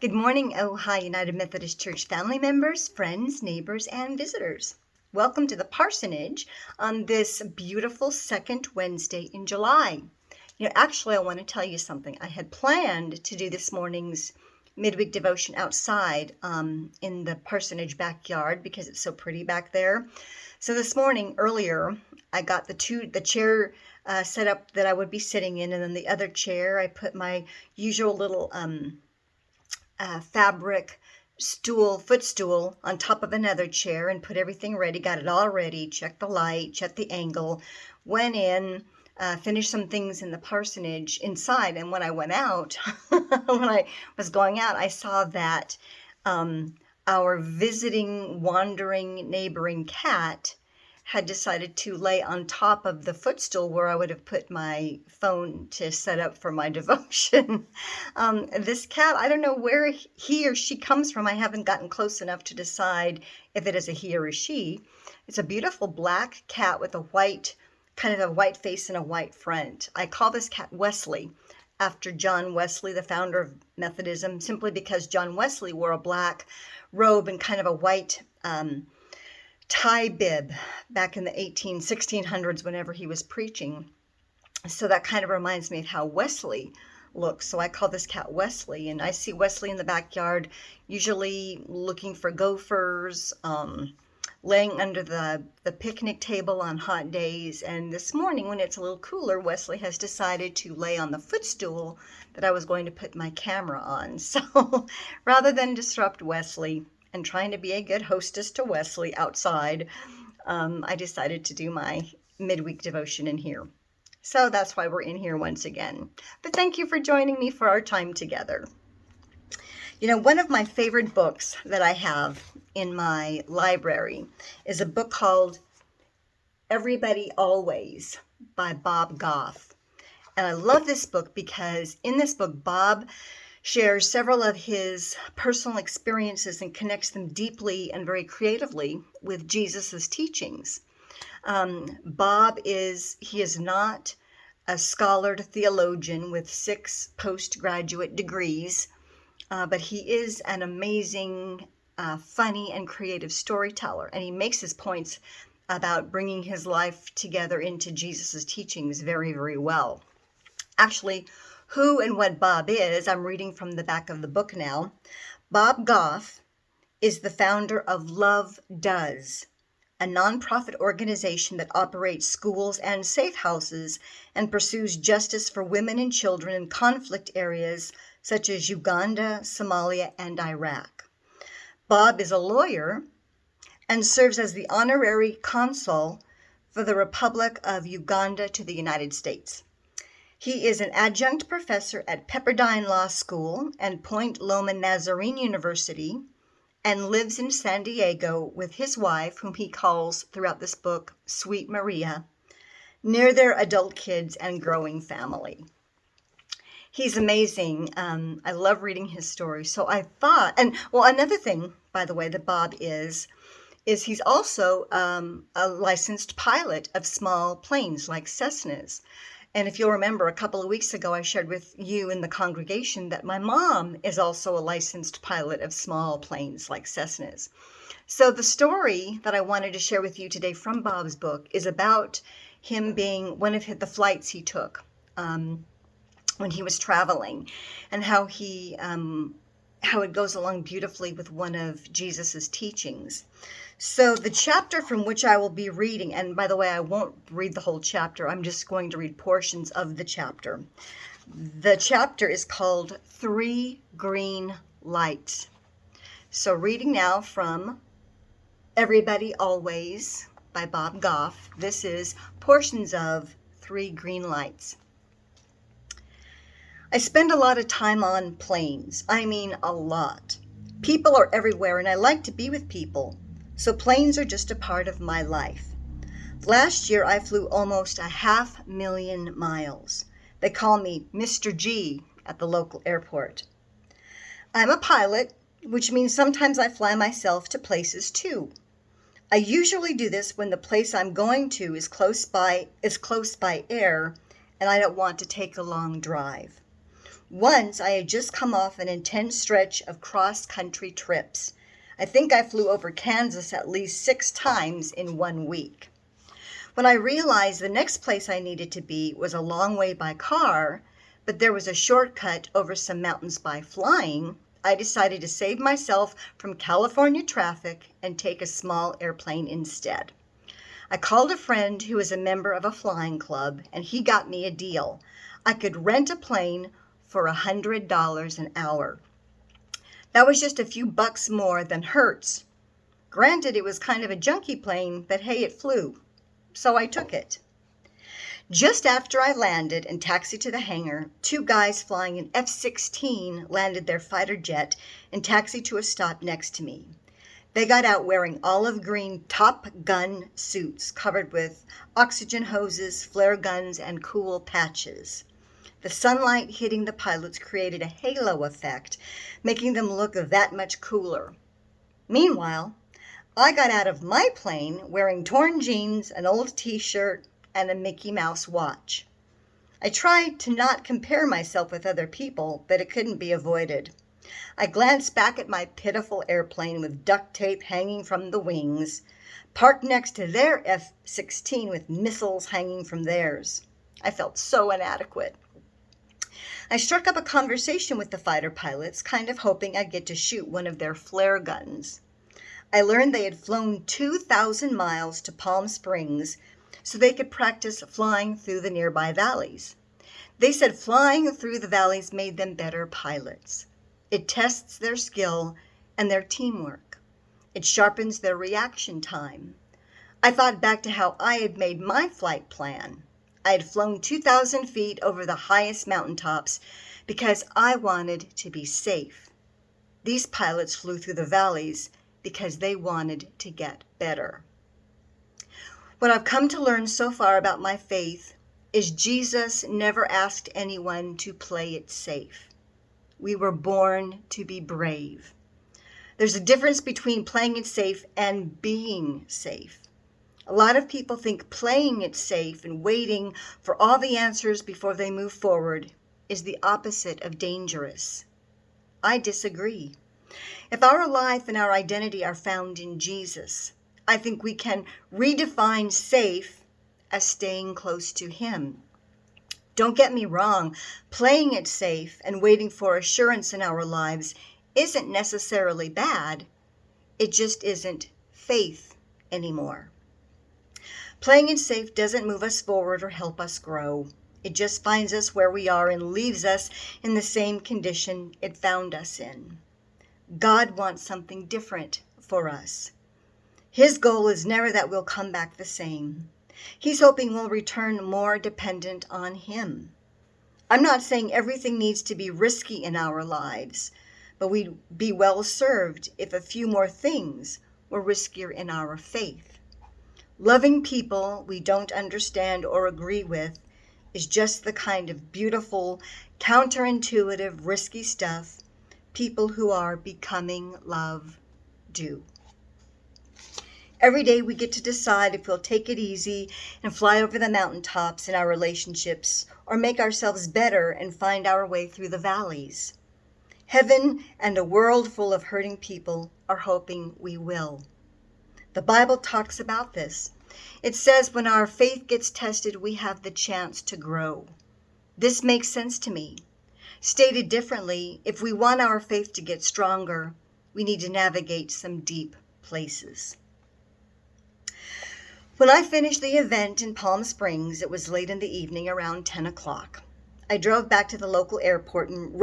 Good morning, Ojai United Methodist Church family members, friends, neighbors, and visitors. Welcome to the parsonage on this beautiful second Wednesday in July. Actually, I want to tell you something. I had planned to do this morning's midweek devotion outside in the parsonage backyard because it's so pretty back there. So this morning, earlier, I got the chair set up that I would be sitting in, and then the other chair, I put my usual little fabric footstool on top of another chair and put everything ready, got it all ready, checked the light, checked the angle, went in, finished some things in the parsonage inside. And when I went out, when I was going out, I saw that our visiting, wandering, neighboring cat had decided to lay on top of the footstool where I would have put my phone to set up for my devotion. This cat, I don't know where he or she comes from. I haven't gotten close enough to decide if it is a he or a she. It's a beautiful black cat with kind of a white face and a white front. I call this cat Wesley, after John Wesley, the founder of Methodism, simply because John Wesley wore a black robe and kind of a white tie bib back in the 1600s whenever he was preaching. So that kind of reminds me of how Wesley looks. So I call this cat Wesley, and I see Wesley in the backyard, usually looking for gophers, laying under the picnic table on hot days. And this morning, when it's a little cooler, Wesley has decided to lay on the footstool that I was going to put my camera on. So rather than disrupt Wesley and trying to be a good hostess to Wesley outside, I decided to do my midweek devotion in here. So that's why we're in here once again. But thank you for joining me for our time together. One of my favorite books that I have in my library is a book called Everybody Always by Bob Goff. And I love this book because in this book, Bob shares several of his personal experiences and connects them deeply and very creatively with Jesus's teachings. Bob is not a scholar theologian with 6 postgraduate degrees, but he is an amazing, funny, and creative storyteller. And he makes his points about bringing his life together into Jesus's teachings very, very well. Actually, who and what Bob is, I'm reading from the back of the book now. Bob Goff is the founder of Love Does, a nonprofit organization that operates schools and safe houses and pursues justice for women and children in conflict areas such as Uganda, Somalia, and Iraq. Bob is a lawyer and serves as the honorary consul for the Republic of Uganda to the United States. He is an adjunct professor at Pepperdine Law School and Point Loma Nazarene University, and lives in San Diego with his wife, whom he calls throughout this book Sweet Maria, near their adult kids and growing family. He's amazing. I love reading his story. So I thought, another thing, by the way, that Bob is he's also a licensed pilot of small planes like Cessnas. And if you'll remember, a couple of weeks ago, I shared with you in the congregation that my mom is also a licensed pilot of small planes like Cessnas. So the story that I wanted to share with you today from Bob's book is about him being one of the flights he took when he was traveling, and how it goes along beautifully with one of Jesus's teachings. So the chapter from which I will be reading, and by the way, I won't read the whole chapter, I'm just going to read portions of the chapter. The chapter is called 3 Green Lights. So reading now from Everybody Always by Bob Goff. This is portions of 3 Green Lights. I spend a lot of time on planes. I mean, a lot. People are everywhere, and I like to be with people. So planes are just a part of my life. Last year, I flew almost 500,000 miles. They call me Mr. G at the local airport. I'm a pilot, which means sometimes I fly myself to places too. I usually do this when the place I'm going to is close by air, and I don't want to take a long drive. Once I had just come off an intense stretch of cross-country trips. I think I flew over Kansas at least 6 times in 1 week. When I realized the next place I needed to be was a long way by car, but there was a shortcut over some mountains by flying, I decided to save myself from California traffic and take a small airplane instead. I called a friend who is a member of a flying club, and he got me a deal. I could rent a plane for $100 an hour. That was just a few bucks more than Hertz. Granted, it was kind of a junky plane, but hey, it flew. So I took it. Just after I landed and taxied to the hangar, 2 guys flying an F-16 landed their fighter jet and taxied to a stop next to me. They got out wearing olive green Top Gun suits covered with oxygen hoses, flare guns, and cool patches. The sunlight hitting the pilots created a halo effect, making them look that much cooler. Meanwhile, I got out of my plane wearing torn jeans, an old t-shirt, and a Mickey Mouse watch. I tried to not compare myself with other people, but it couldn't be avoided. I glanced back at my pitiful airplane with duct tape hanging from the wings, parked next to their F-16 with missiles hanging from theirs. I felt so inadequate. I struck up a conversation with the fighter pilots, kind of hoping I'd get to shoot one of their flare guns. I learned they had flown 2,000 miles to Palm Springs so they could practice flying through the nearby valleys. They said flying through the valleys made them better pilots. It tests their skill and their teamwork. It sharpens their reaction time. I thought back to how I had made my flight plan. I had flown 2,000 feet over the highest mountaintops because I wanted to be safe. These pilots flew through the valleys because they wanted to get better. What I've come to learn so far about my faith is Jesus never asked anyone to play it safe. We were born to be brave. There's a difference between playing it safe and being safe. A lot of people think playing it safe and waiting for all the answers before they move forward is the opposite of dangerous. I disagree. If our life and our identity are found in Jesus, I think we can redefine safe as staying close to Him. Don't get me wrong, playing it safe and waiting for assurance in our lives isn't necessarily bad. It just isn't faith anymore. Playing it safe doesn't move us forward or help us grow. It just finds us where we are and leaves us in the same condition it found us in. God wants something different for us. His goal is never that we'll come back the same. He's hoping we'll return more dependent on Him. I'm not saying everything needs to be risky in our lives, but we'd be well served if a few more things were riskier in our faith. Loving people we don't understand or agree with is just the kind of beautiful, counterintuitive, risky stuff people who are becoming love do. Every day we get to decide if we'll take it easy and fly over the mountaintops in our relationships or make ourselves better and find our way through the valleys. Heaven and a world full of hurting people are hoping we will. The Bible talks about this. It says when our faith gets tested, we have the chance to grow. This makes sense to me. Stated differently, if we want our faith to get stronger, we need to navigate some deep places. When I finished the event in Palm Springs, it was late in the evening, around 10 o'clock. I drove back to the local airport and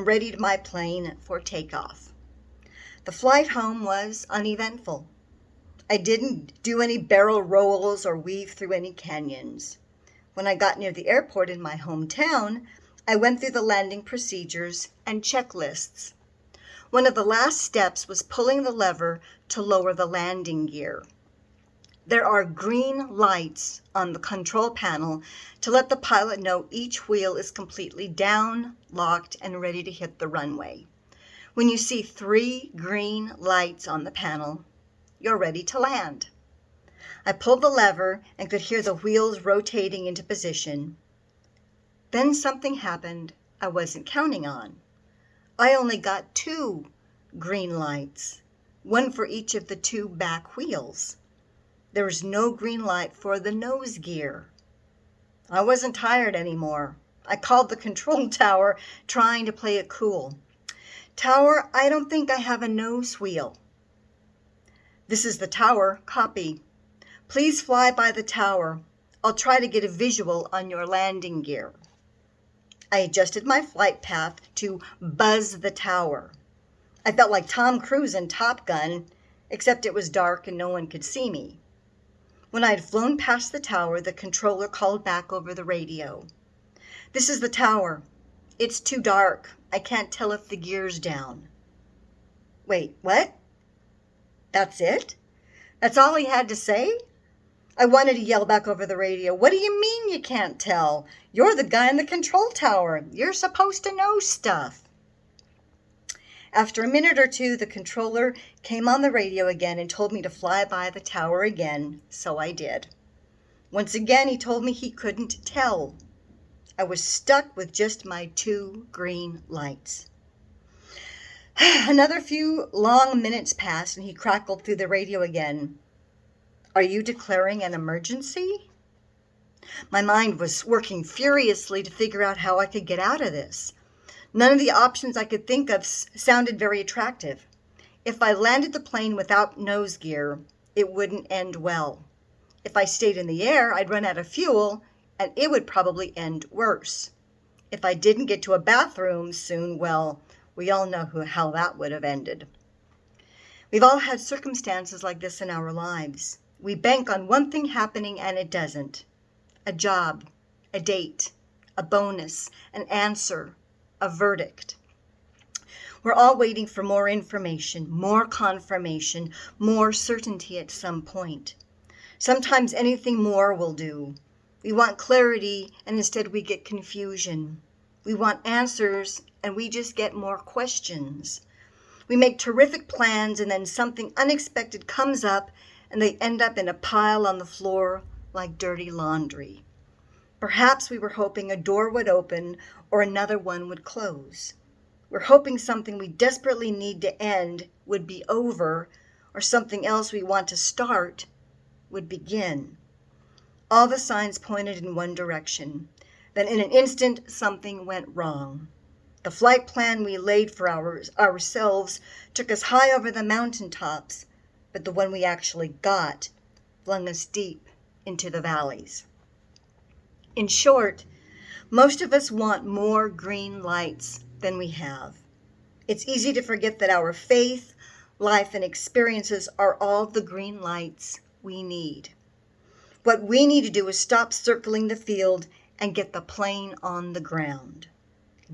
readied my plane for takeoff. The flight home was uneventful. I didn't do any barrel rolls or weave through any canyons. When I got near the airport in my hometown, I went through the landing procedures and checklists. One of the last steps was pulling the lever to lower the landing gear. There are green lights on the control panel to let the pilot know each wheel is completely down, locked, and ready to hit the runway. When you see 3 green lights on the panel, you're ready to land. I pulled the lever and could hear the wheels rotating into position. Then something happened I wasn't counting on. I only got 2 green lights, one for each of the 2 back wheels. There was no green light for the nose gear. I wasn't tired anymore. I called the control tower, trying to play it cool. "Tower, I don't think I have a nose wheel." "This is the tower. Copy. Please fly by the tower. I'll try to get a visual on your landing gear." I adjusted my flight path to buzz the tower. I felt like Tom Cruise in Top Gun, except it was dark and no one could see me. When I had flown past the tower, the controller called back over the radio. "This is the tower. It's too dark. I can't tell if the gear's down." Wait, what? That's it? That's all he had to say? I wanted to yell back over the radio, "What do you mean you can't tell? You're the guy in the control tower. You're supposed to know stuff." After a minute or two, the controller came on the radio again and told me to fly by the tower again, so I did. Once again, he told me he couldn't tell. I was stuck with just my 2 green lights. Another few long minutes passed, and he crackled through the radio again. "Are you declaring an emergency?" My mind was working furiously to figure out how I could get out of this. None of the options I could think of sounded very attractive. If I landed the plane without nose gear, it wouldn't end well. If I stayed in the air, I'd run out of fuel, and it would probably end worse. If I didn't get to a bathroom soon, well, we all know how that would have ended. We've all had circumstances like this in our lives. We bank on one thing happening and it doesn't. A job, a date, a bonus, an answer, a verdict. We're all waiting for more information, more confirmation, more certainty at some point. Sometimes anything more will do. We want clarity and instead we get confusion. We want answers and we just get more questions. We make terrific plans and then something unexpected comes up and they end up in a pile on the floor like dirty laundry. Perhaps we were hoping a door would open or another one would close. We're hoping something we desperately need to end would be over, or something else we want to start would begin. All the signs pointed in one direction. Then in an instant, something went wrong. The flight plan we laid for ourselves took us high over the mountaintops, but the one we actually got flung us deep into the valleys. In short, most of us want more green lights than we have. It's easy to forget that our faith, life, and experiences are all the green lights we need. What we need to do is stop circling the field and get the plane on the ground.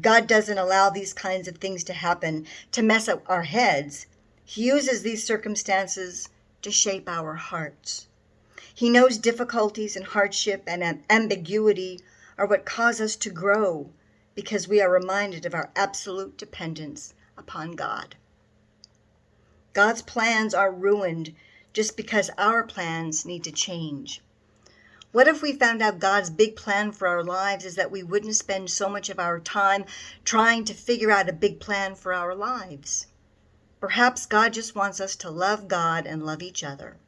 God doesn't allow these kinds of things to happen to mess up our heads. He uses these circumstances to shape our hearts. He knows difficulties and hardship and ambiguity are what cause us to grow because we are reminded of our absolute dependence upon God. God's plans are ruined just because our plans need to change. What if we found out God's big plan for our lives is that we wouldn't spend so much of our time trying to figure out a big plan for our lives? Perhaps God just wants us to love God and love each other.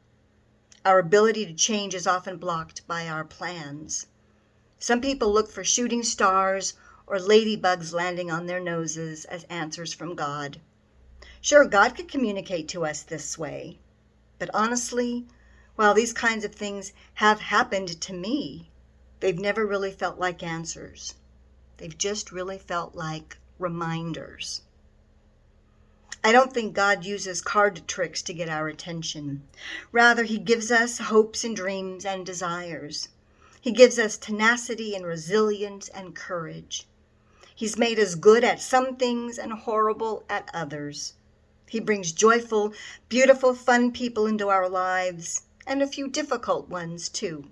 Our ability to change is often blocked by our plans. Some people look for shooting stars or ladybugs landing on their noses as answers from God. Sure, God could communicate to us this way, but honestly, while these kinds of things have happened to me, they've never really felt like answers. They've just really felt like reminders. I don't think God uses card tricks to get our attention. Rather, he gives us hopes and dreams and desires. He gives us tenacity and resilience and courage. He's made us good at some things and horrible at others. He brings joyful, beautiful, fun people into our lives, and a few difficult ones too.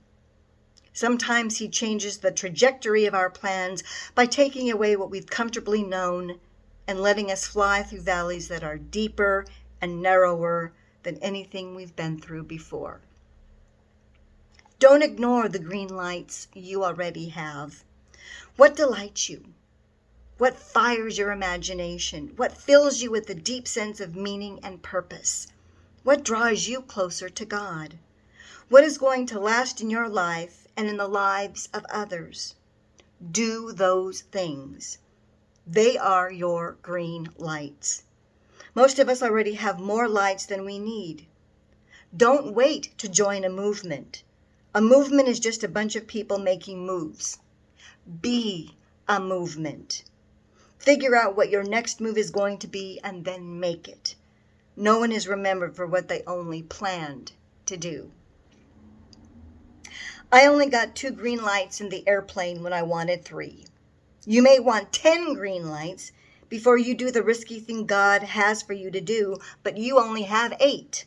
Sometimes he changes the trajectory of our plans by taking away what we've comfortably known and letting us fly through valleys that are deeper and narrower than anything we've been through before. Don't ignore the green lights you already have. What delights you? What fires your imagination? What fills you with a deep sense of meaning and purpose? What draws you closer to God? What is going to last in your life and in the lives of others? Do those things. They are your green lights. Most of us already have more lights than we need. Don't wait to join a movement. A movement is just a bunch of people making moves. Be a movement. Figure out what your next move is going to be and then make it. No one is remembered for what they only planned to do. I only got 2 green lights in the airplane when I wanted 3. You may want 10 green lights before you do the risky thing God has for you to do, but you only have 8.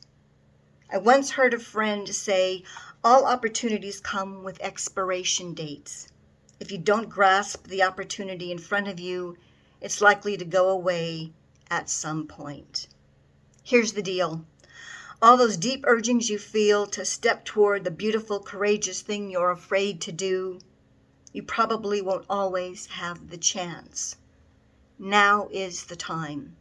I once heard a friend say, all opportunities come with expiration dates. If you don't grasp the opportunity in front of you, it's likely to go away at some point. Here's the deal. All those deep urgings you feel to step toward the beautiful, courageous thing you're afraid to do, you probably won't always have the chance. Now is the time.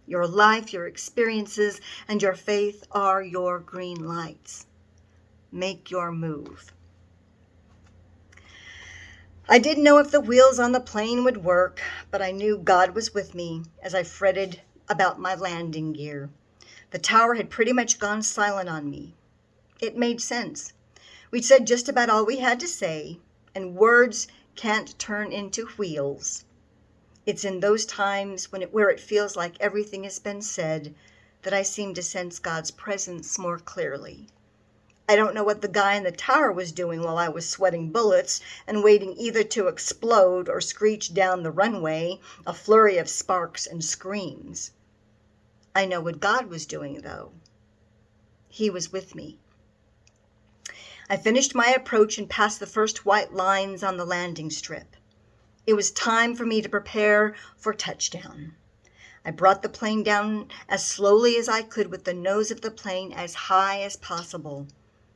Your life, your experiences, and your faith are your green lights. Make your move. I didn't know if the wheels on the plane would work, but I knew God was with me as I fretted about my landing gear. The tower had pretty much gone silent on me. It made sense. We'd said just about all we had to say, and words can't turn into wheels. It's in those times where it feels like everything has been said that I seem to sense God's presence more clearly. I don't know what the guy in the tower was doing while I was sweating bullets and waiting either to explode or screech down the runway, a flurry of sparks and screams. I know what God was doing, though. He was with me. I finished my approach and passed the first white lines on the landing strip. It was time for me to prepare for touchdown. I brought the plane down as slowly as I could with the nose of the plane as high as possible.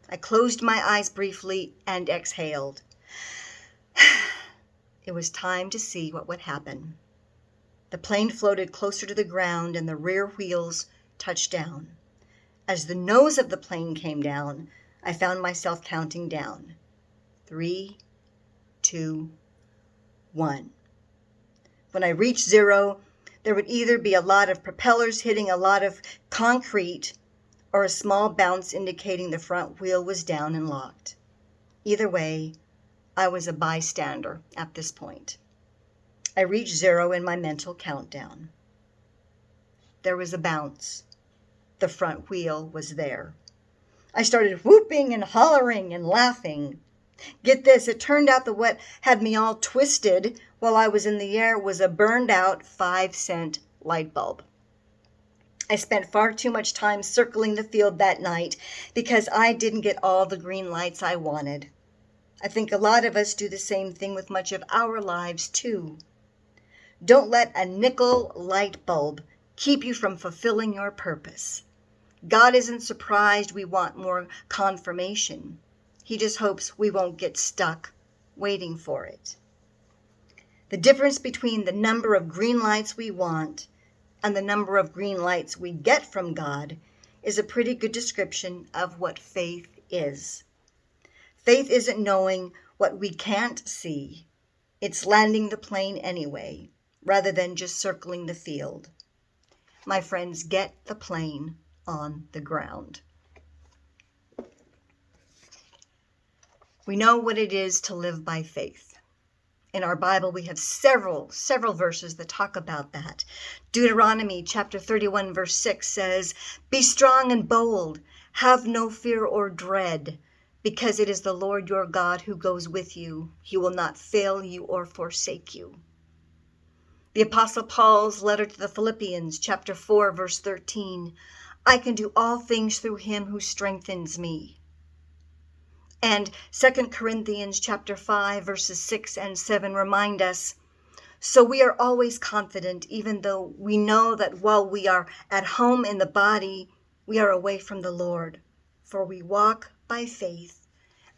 I closed my eyes briefly and exhaled. It was time to see what would happen. The plane floated closer to the ground and the rear wheels touched down. As the nose of the plane came down, I found myself counting down. 3, 2, 1. When I reached 0, there would either be a lot of propellers hitting a lot of concrete or a small bounce indicating the front wheel was down and locked. Either way, I was a bystander at this point. I reached 0 in my mental countdown. There was a bounce. The front wheel was there. I started whooping and hollering and laughing. Get this, it turned out that what had me all twisted while I was in the air was a burned out 5-cent light bulb. I spent far too much time circling the field that night because I didn't get all the green lights I wanted. I think a lot of us do the same thing with much of our lives too. Don't let a nickel light bulb keep you from fulfilling your purpose. God isn't surprised we want more confirmation. He just hopes we won't get stuck waiting for it. The difference between the number of green lights we want and the number of green lights we get from God is a pretty good description of what faith is. Faith isn't knowing what we can't see. It's landing the plane anyway, rather than just circling the field. My friends, get the plane on the ground. We know what it is to live by faith. In our Bible, we have several verses that talk about that. Deuteronomy chapter 31, verse 6 says, "Be strong and bold, have no fear or dread, because it is the Lord your God who goes with you. He will not fail you or forsake you." The Apostle Paul's letter to the Philippians chapter 4, verse 13, "I can do all things through him who strengthens me." And 2 Corinthians chapter 5, verses 6 and 7 remind us, "So we are always confident, even though we know that while we are at home in the body, we are away from the Lord. For we walk by faith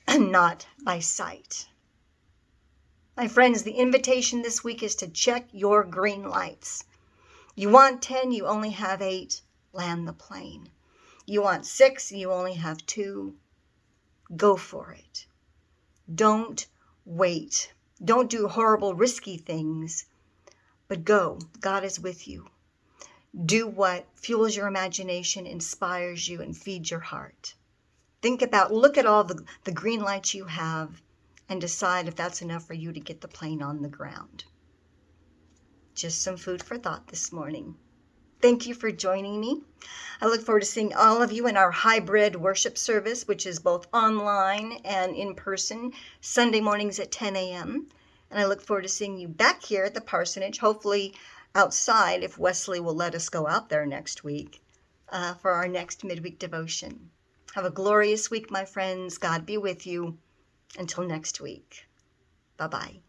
and not by sight." My friends, the invitation this week is to check your green lights. You want 10, you only have 8, land the plane. You want 6, you only have 2, go for it. Don't wait. Don't do horrible, risky things, but go. God is with you. Do what fuels your imagination, inspires you, and feeds your heart. Look at all the green lights you have and decide if that's enough for you to get the plane on the ground. Just some food for thought this morning. Thank you for joining me. I look forward to seeing all of you in our hybrid worship service, which is both online and in person, Sunday mornings at 10 a.m. And I look forward to seeing you back here at the parsonage, hopefully outside if Wesley will let us go out there next week for our next midweek devotion. Have a glorious week, my friends. God be with you. Until next week. Bye-bye.